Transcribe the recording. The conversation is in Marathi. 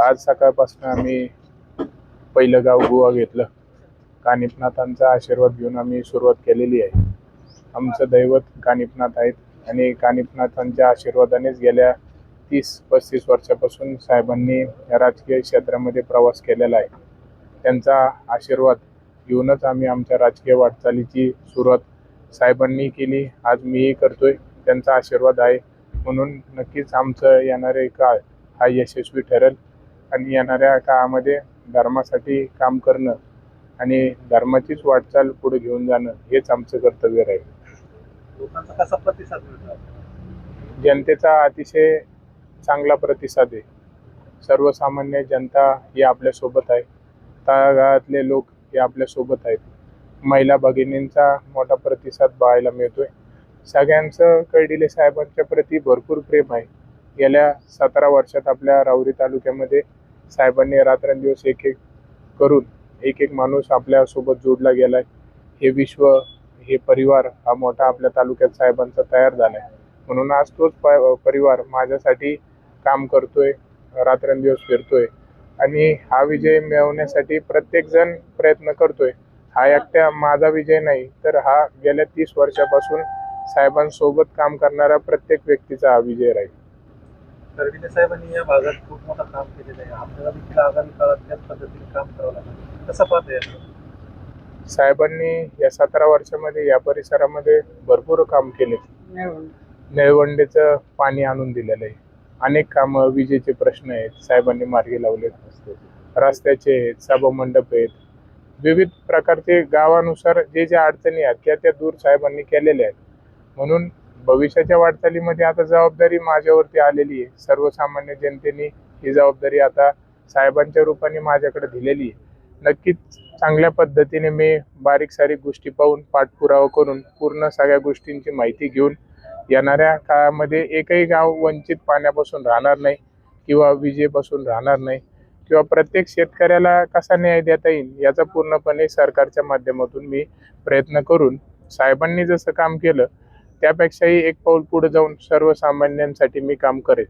आज सकाळपासून आम्ही पहिलं गाव गोवा घेतलं. कानिफनाथांचा आशीर्वाद घेऊन आम्ही सुरुवात केलेली आहे. आमचं दैवत कानिफनाथ आहेत आणि कानिफनाथांच्या आशीर्वादानेच गेल्या 30-35 वर्षापासून साहेबांनी राजकीय क्षेत्रामध्ये प्रवास केलेला आहे. त्यांचा आशीर्वाद घेऊनच आम्ही आमच्या राजकीय वाटचालीची सुरुवात साहेबांनी केली. आज मीही करतोय. त्यांचा आशीर्वाद आहे म्हणून नक्कीच आमचं येणारे काळ हा यशस्वी ठरेल आणि येणाऱ्या काळामध्ये धर्मासाठी काम करणं आणि धर्माचीच वाटचाल पुढे घेऊन जाणं हेच आमचं कर्तव्य राहील. लोकांचा कसा प्रतिसाद मिळतो? जनतेचा अतिशय चांगला प्रतिसाद आहे. सर्वसामान्य जनता ही आपल्यासोबत आहे. तळागाळातले लोक हे आपल्यासोबत आहेत. महिला भगिनींचा मोठा प्रतिसाद पाहायला मिळतोय. सगळ्यांचं कळडिले साहेबांच्या प्रती भरपूर प्रेम आहे. गेल्या 17 वर्षात आपल्या राहुरी तालुक्यामध्ये साहेबांनी रात्रंदिवस एक करून एक माणूस आपल्यासोबत जोडला गेलाय. हे विश्व, हे परिवार हा मोठा आपल्या तालुक्यात साहेबांचा तयार झालाय. म्हणून आज तोच परिवार माझ्यासाठी काम करतोय, रात्रंदिवस फिरतोय आणि हा विजय मिळवण्यासाठी प्रत्येक जण प्रयत्न करतोय. हा एकट्या माझा विजय नाही, तर हा गेल्या 30 वर्षापासून साहेबांसोबत काम करणारा प्रत्येक व्यक्तीचा हा विजय राहील. कळडिले साहेबांनी या भागात खूप मोठं काम केलेलं आहे. आपल्याला देखील आगामी काळात त्याच पद्धतीने काम करावं लागेल. कसं पाहताय? साहेबांनी या 17 वर्षामध्ये या परिसरामध्ये भरपूर काम केले. निळवंडेचं पाणी आणून दिलेलं आहे. अनेक कामं, विजेचे प्रश्न आहेत साहेबांनी मार्गी लावलेत. रस्त्याचे आहेत, सभामंडप आहेत, विविध प्रकारचे गावानुसार जे अडचणी आहेत त्या दूर साहेबांनी केलेल्या आहेत. म्हणून भविष्याच्या वाटचालीमध्ये आता जबाबदारी माझ्यावरती आलेली आहे. सर्वसामान्य जनतेने ही जबाबदारी आता साहेबांच्या रूपाने माझ्याकडे दिलेली आहे. नक्कीच चांगल्या पद्धतीने मी बारीक सारीक गोष्टी पाहून पाठपुरावा करून पूर्ण सगळ्या गोष्टींची माहिती घेऊन येणाऱ्या काळामध्ये एकही गाव वंचित पाण्यापासून राहणार नाही किंवा विजेपासून राहणार नाही किंवा प्रत्येक शेतकऱ्याला कसा न्याय देता येईल याचा पूर्णपणे सरकारच्या माध्यमातून मी प्रयत्न करून साहेबांनी जसं काम केलं त्यापेक्षाही एक पाऊल पुढे जाऊन सर्वसामान्यांसाठी मी काम करेन.